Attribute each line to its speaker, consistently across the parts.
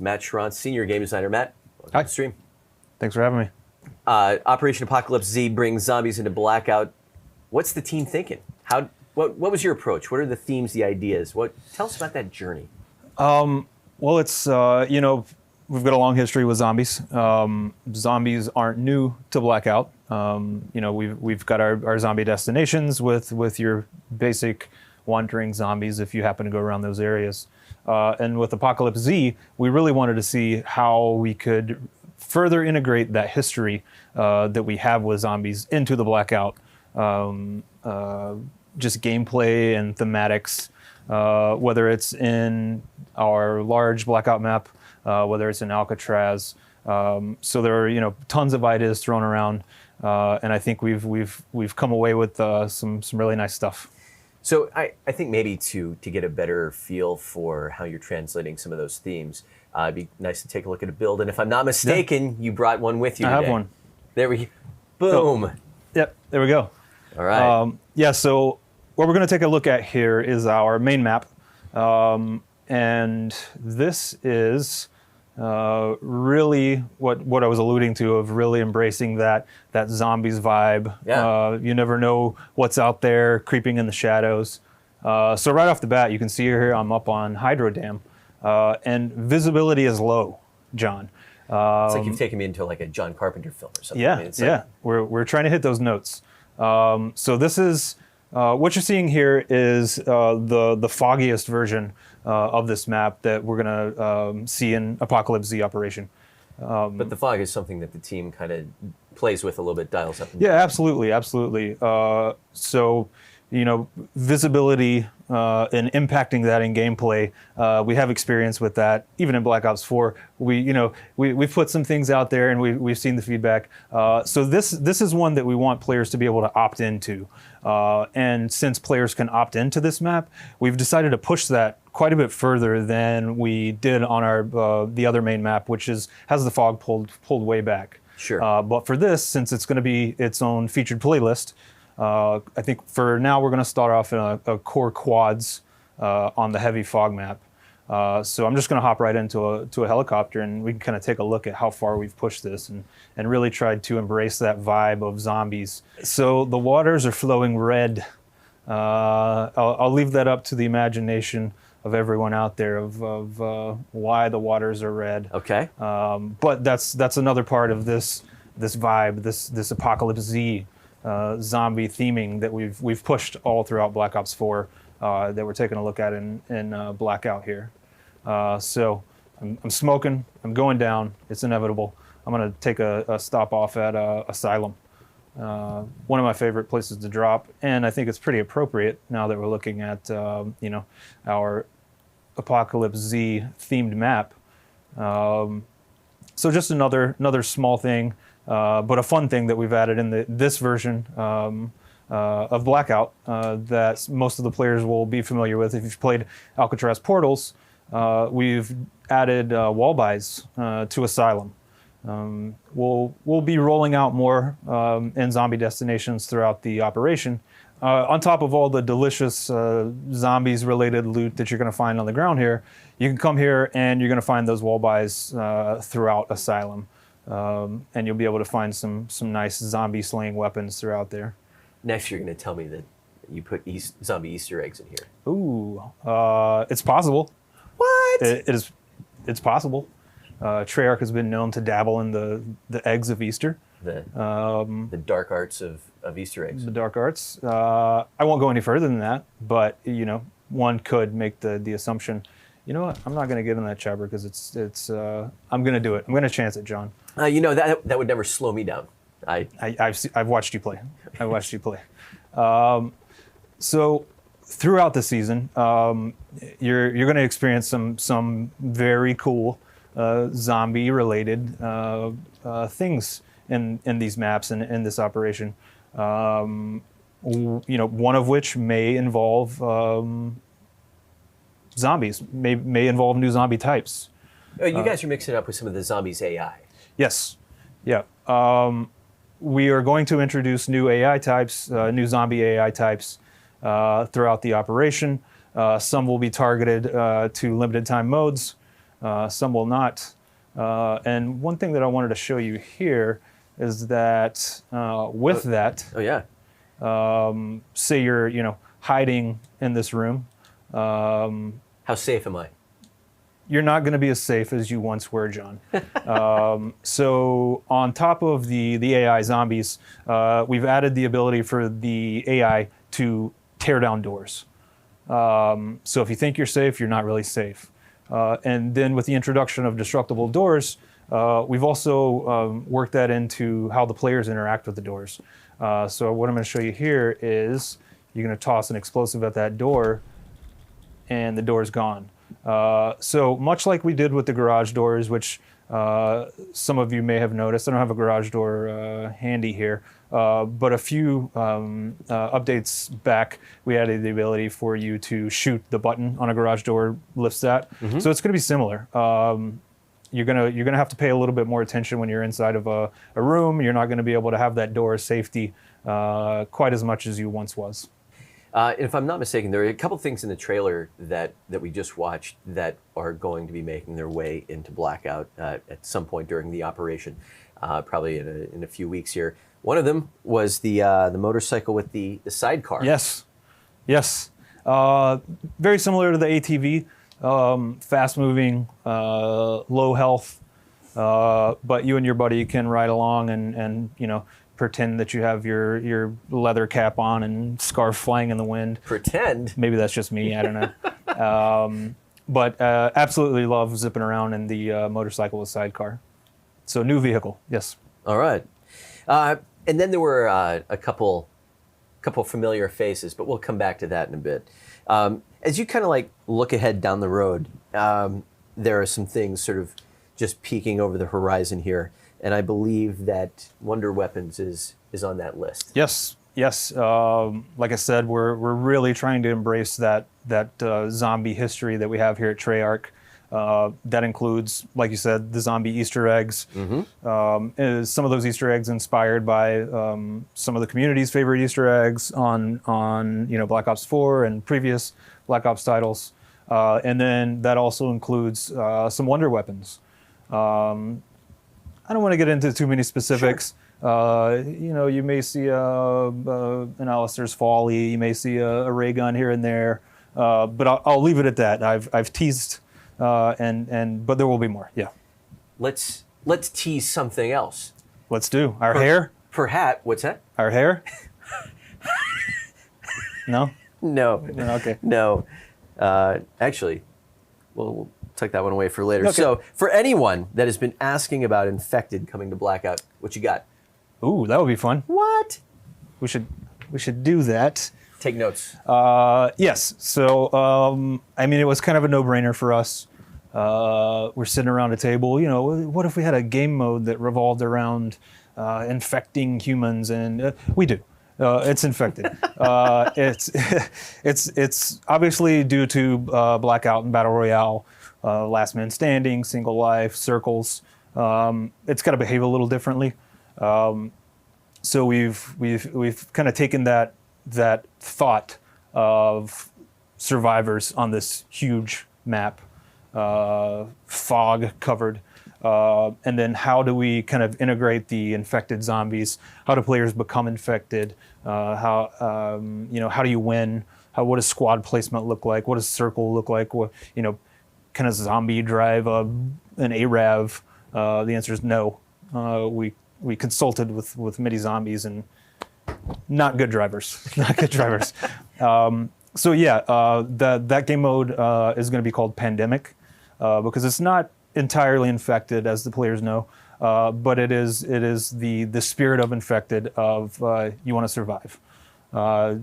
Speaker 1: Matt Sharon, senior game designer. Matt, welcome
Speaker 2: Hi.
Speaker 1: to the stream.
Speaker 2: Thanks for having me.
Speaker 1: Operation Apocalypse Z brings zombies into Blackout. What's the team thinking? What was your approach? What are the themes, the ideas? Tell us about that journey.
Speaker 2: Well, it's we've got a long history with zombies. Zombies aren't new to Blackout. We've got our zombie destinations with your basic wandering zombies if you happen to go around those areas. And with Apocalypse Z, we really wanted to see how we could further integrate that history that we have with zombies into the Blackout, just gameplay and thematics, whether it's in our large Blackout map, whether it's in Alcatraz. So there are tons of ideas thrown around, and I think we've come away with some really nice stuff.
Speaker 1: So I think maybe to get a better feel for how you're translating some of those themes, it'd be nice to take a look at a build. And if I'm not mistaken, you brought one with you today.
Speaker 2: I have one.
Speaker 1: There we go. Boom.
Speaker 2: Yep, there we go.
Speaker 1: All right.
Speaker 2: So what we're going to take a look at here is our main map. And this is really what I was alluding to, of really embracing that zombies vibe.
Speaker 1: Yeah.
Speaker 2: You never know what's out there creeping in the shadows. So right off the bat, you can see here I'm up on Hydro Dam, and visibility is low, John.
Speaker 1: It's like you've taken me into like a John Carpenter film or something.
Speaker 2: Yeah,
Speaker 1: I mean, it's like,
Speaker 2: we're trying to hit those notes. So this is what you're seeing here is the foggiest version of this map that we're gonna see in Apocalypse Z Operation.
Speaker 1: but the fog is something that the team kind of plays with a little bit, dials up. And
Speaker 2: Yeah, absolutely. So, visibility and impacting that in gameplay, we have experience with that. Even in Black Ops 4, we've put some things out there and we've seen the feedback. So this is one that we want players to be able to opt into. And since players can opt into this map, we've decided to push that quite a bit further than we did on our the other main map, which has the fog pulled way back.
Speaker 1: Sure.
Speaker 2: But for this, since it's going to be its own featured playlist, I think for now we're going to start off in a core quads on the heavy fog map. So I'm just going to hop right into a helicopter, and we can kind of take a look at how far we've pushed this and really tried to embrace that vibe of zombies. So the waters are flowing red. I'll leave that up to the imagination of everyone out there of why the waters are red.
Speaker 1: Okay.
Speaker 2: But that's another part of this vibe, this Apocalypse Z zombie theming that we've pushed all throughout Black Ops 4 that we're taking a look at in Blackout here. So I'm smoking, I'm going down, it's inevitable. I'm gonna take a stop off at Asylum. One of my favorite places to drop, and I think it's pretty appropriate now that we're looking at our Apocalypse Z themed map. So just another small thing, but a fun thing that we've added in this version of Blackout that most of the players will be familiar with. If you've played Alcatraz Portals, we've added wall buys to Asylum. We'll be rolling out more in zombie destinations throughout the operation. On top of all the delicious zombies-related loot that you're going to find on the ground here, you can come here and you're going to find those wall buys throughout Asylum. And you'll be able to find some nice zombie-slaying weapons throughout there.
Speaker 1: Next, you're going to tell me that you put zombie Easter eggs in here.
Speaker 2: Ooh, it's possible.
Speaker 1: What?
Speaker 2: It's possible. Treyarch has been known to dabble in the eggs of Easter.
Speaker 1: The dark arts of Easter eggs.
Speaker 2: The dark arts. I won't go any further than that, but one could make the assumption. You know what? I'm not going to get in that chopper because it's. I'm going to do it. I'm going to chance it, John.
Speaker 1: That would never slow me down.
Speaker 2: I've watched you play. I've watched you play. So throughout the season, you're going to experience some very cool zombie-related things in these maps and in this operation. One of which may involve zombies, may involve new zombie types.
Speaker 1: You guys are mixing it up with some of the zombies AI.
Speaker 2: Yes. Yeah. We are going to introduce new AI types, new zombie AI types throughout the operation. Some will be targeted to limited time modes. some will not. And one thing that I wanted to show you here is that with that,
Speaker 1: Oh yeah.
Speaker 2: say you're hiding in this room,
Speaker 1: How safe am I?
Speaker 2: you're not going to be as safe as you once were, John. So on top of the AI zombies, we've added the ability for the AI to tear down doors. So if you think you're safe, you're not really safe. And then with the introduction of destructible doors, we've also worked that into how the players interact with the doors. So what I'm going to show you here is you're going to toss an explosive at that door, and the door's gone. So much like we did with the garage doors, which some of you may have noticed. I don't have a garage door handy here, but a few updates back, we added the ability for you to shoot the button on a garage door, lifts that. So it's going to be similar. You're gonna have to pay a little bit more attention when you're inside of a room. You're not going to be able to have that door safety quite as much as you once was.
Speaker 1: If I'm not mistaken, there are a couple things in the trailer that we just watched that are going to be making their way into Blackout at some point during the operation, probably in a few weeks here. One of them was the motorcycle with the sidecar.
Speaker 2: Yes. Very similar to the ATV, fast moving, low health, but you and your buddy can ride along and pretend that you have your leather cap on and scarf flying in the wind.
Speaker 1: Pretend?
Speaker 2: Maybe that's just me, I don't know. But absolutely love zipping around in the motorcycle with sidecar. So new vehicle, yes.
Speaker 1: All right. And then there were a couple familiar faces, but we'll come back to that in a bit. As you kind of look ahead down the road, there are some things sort of just peeking over the horizon here. And I believe that Wonder Weapons is on that list.
Speaker 2: Yes. Like I said, we're really trying to embrace that zombie history that we have here at Treyarch. That includes, like you said, the zombie Easter eggs. Some of those Easter eggs inspired by some of the community's favorite Easter eggs on Black Ops 4 and previous Black Ops titles. And then that also includes some Wonder Weapons. I don't want to get into too many specifics. Sure. You may see an Alistair's Folly, you may see a ray gun here and there, but I'll leave it at that. I've teased, but there will be more. Yeah.
Speaker 1: Let's tease something else.
Speaker 2: Let's do our hair.
Speaker 1: Perhaps what's that?
Speaker 2: Our hair. No.
Speaker 1: No.
Speaker 2: Okay.
Speaker 1: No. Actually, we'll tuck that one away for later.
Speaker 2: Okay.
Speaker 1: So, for anyone that has been asking about Infected coming to Blackout, what you got?
Speaker 2: Ooh, that would be fun.
Speaker 1: What?
Speaker 2: We should do that.
Speaker 1: Take notes.
Speaker 2: Yes. So, it was kind of a no-brainer for us. We're sitting around a table. What if we had a game mode that revolved around infecting humans? And we do. It's Infected. It's obviously due to Blackout and Battle Royale, last man standing, single life, circles. It's got to behave a little differently. So we've kind of taken that thought of survivors on this huge map, fog covered, and then how do we kind of integrate the infected zombies? How do players become infected? How do you win? What does squad placement look like? What does circle look like? Can a zombie drive an ARAV? The answer is no. We consulted with many zombies and not good drivers. Not good drivers. That game mode is going to be called Pandemic because it's not entirely infected, as the players know, but it is the spirit of Infected of you want to survive.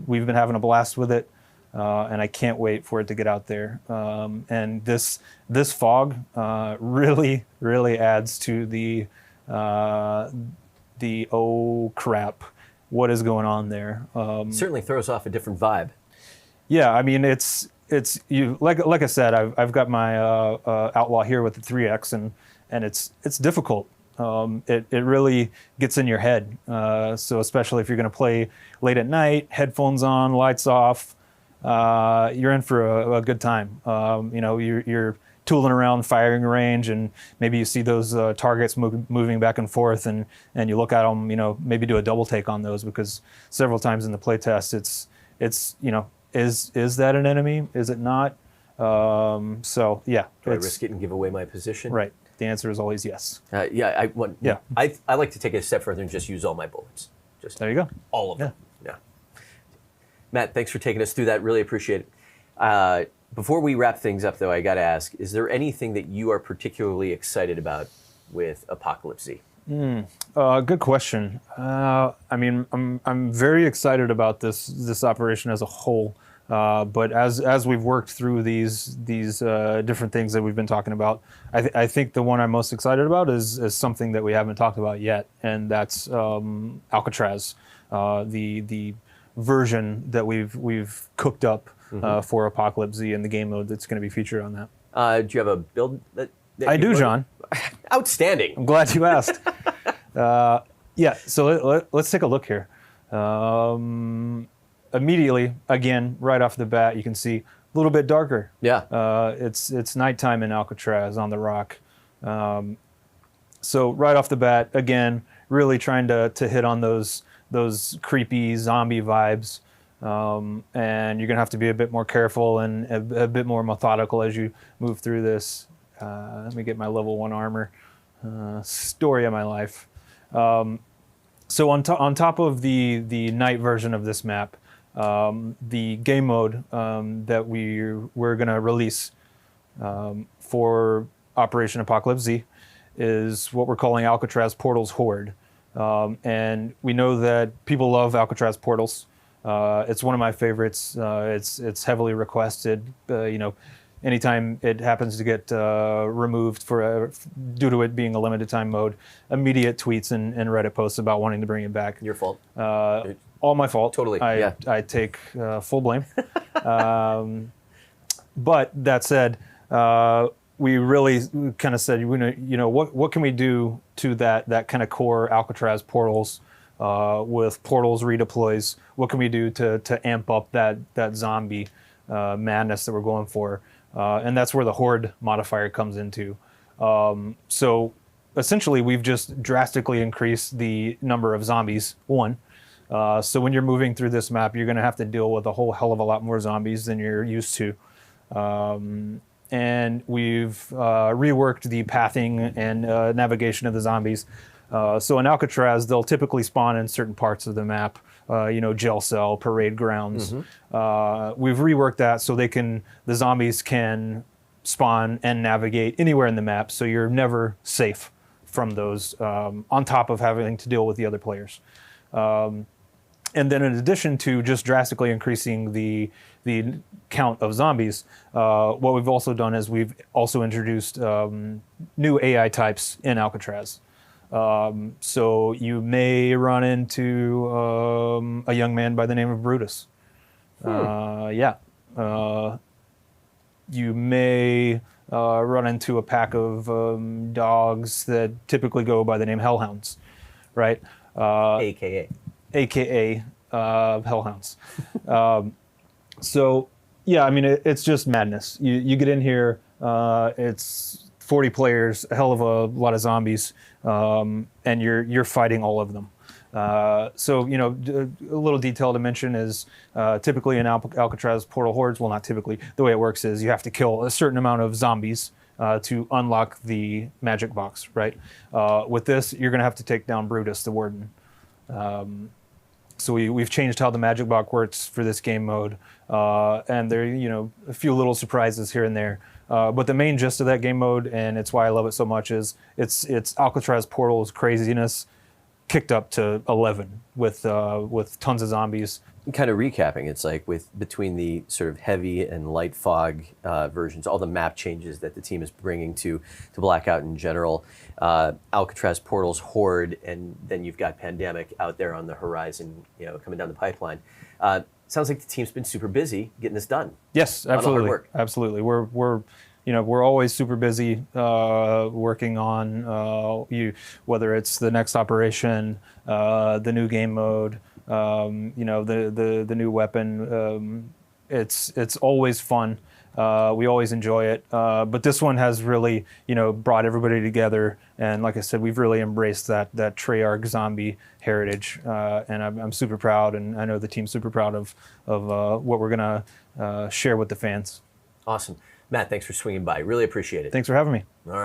Speaker 2: We've been having a blast with it, and I can't wait for it to get out there. And this fog really adds to the oh crap, what is going on there?
Speaker 1: Certainly throws off a different vibe.
Speaker 2: Yeah, it's you like I said, I've got my Outlaw here with the 3X and it's difficult. It really gets in your head. So especially if you're going to play late at night, headphones on, lights off, you're in for a good time. You're tooling around firing range, and maybe you see those targets moving back and forth, and you look at them, maybe do a double take on those, because several times in the playtest, it's is that an enemy? Is it not? So yeah.
Speaker 1: Do I risk it and give away my position?
Speaker 2: Right. The answer is always yes.
Speaker 1: I like to take it a step further and just use all my bullets. Just
Speaker 2: there you go.
Speaker 1: All of them. Yeah. Matt, thanks for taking us through that. Really appreciate it. Before we wrap things up, though, I got to ask: is there anything that you are particularly excited about with Apocalypse Z?
Speaker 2: Good question. I'm very excited about this operation as a whole. But as we've worked through these different things that we've been talking about, I think the one I'm most excited about is something that we haven't talked about yet, and that's Alcatraz, the version that we've cooked up for Apocalypse Z and the game mode that's going to be featured on that.
Speaker 1: Do you have a build that
Speaker 2: I do, John.
Speaker 1: Outstanding.
Speaker 2: I'm glad you asked. So let's take a look here. Immediately, again, right off the bat, you can see a little bit darker.
Speaker 1: Yeah.
Speaker 2: It's nighttime in Alcatraz on the rock. So right off the bat, again, really trying to hit on those creepy zombie vibes. And you're gonna have to be a bit more careful and a bit more methodical as you move through this. Let me get my level 1 armor. Story of my life. So on top of the night version of this map, the game mode that we're going to release for Operation Apocalypse Z is what we're calling Alcatraz Portals Horde. And we know that people love Alcatraz Portals. It's one of my favorites. It's heavily requested. Anytime it happens to get removed due to it being a limited time mode, immediate tweets and Reddit posts about wanting to bring it back.
Speaker 1: Your fault.
Speaker 2: All my fault.
Speaker 1: Totally.
Speaker 2: I take full blame. But that said, we really kind of said, what can we do to that kind of core Alcatraz portals with portals redeploys? What can we do to amp up that zombie madness that we're going for? And that's where the Horde modifier comes into. So essentially, we've just drastically increased the number of zombies, so when you're moving through this map, you're going to have to deal with a whole hell of a lot more zombies than you're used to. And we've reworked the pathing and navigation of the zombies. So in Alcatraz, they'll typically spawn in certain parts of the map, jail cell, parade grounds. We've reworked that so the zombies can spawn and navigate anywhere in the map, so you're never safe from those, on top of having to deal with the other players. And then in addition to just drastically increasing the count of zombies, what we've also done is we've also introduced new AI types in Alcatraz. So you may run into a young man by the name of Brutus. You may run into a pack of dogs that typically go by the name Hellhounds, right? AKA Hellhounds. It's just madness. You get in here, it's 40 players, a hell of a lot of zombies, and you're fighting all of them. A little detail to mention is typically in Alcatraz Portal Hordes, well, not typically, the way it works is you have to kill a certain amount of zombies to unlock the magic box, right? With this, you're going to have to take down Brutus, the warden. So we've changed how the magic box works for this game mode, and there a few little surprises here and there. But the main gist of that game mode, and it's why I love it so much, is it's Alcatraz Portal's craziness kicked up to 11 with tons of zombies.
Speaker 1: Kind of recapping, it's like between the sort of heavy and light fog versions, all the map changes that the team is bringing to Blackout in general, Alcatraz Portals Horde, and then you've got Pandemic out there on the horizon, coming down the pipeline. Sounds like the team's been super busy getting this done.
Speaker 2: Yes, absolutely, absolutely. We're always super busy working on whether it's the next operation, the new game mode. The new weapon. It's always fun. We always enjoy it, but this one has really, brought everybody together. And like I said, we've really embraced that Treyarch zombie heritage, and I'm super proud, and I know the team's super proud of what we're gonna share with the fans.
Speaker 1: Awesome. Matt, thanks for swinging by. Really appreciate it.
Speaker 2: Thanks for having me.
Speaker 1: All right.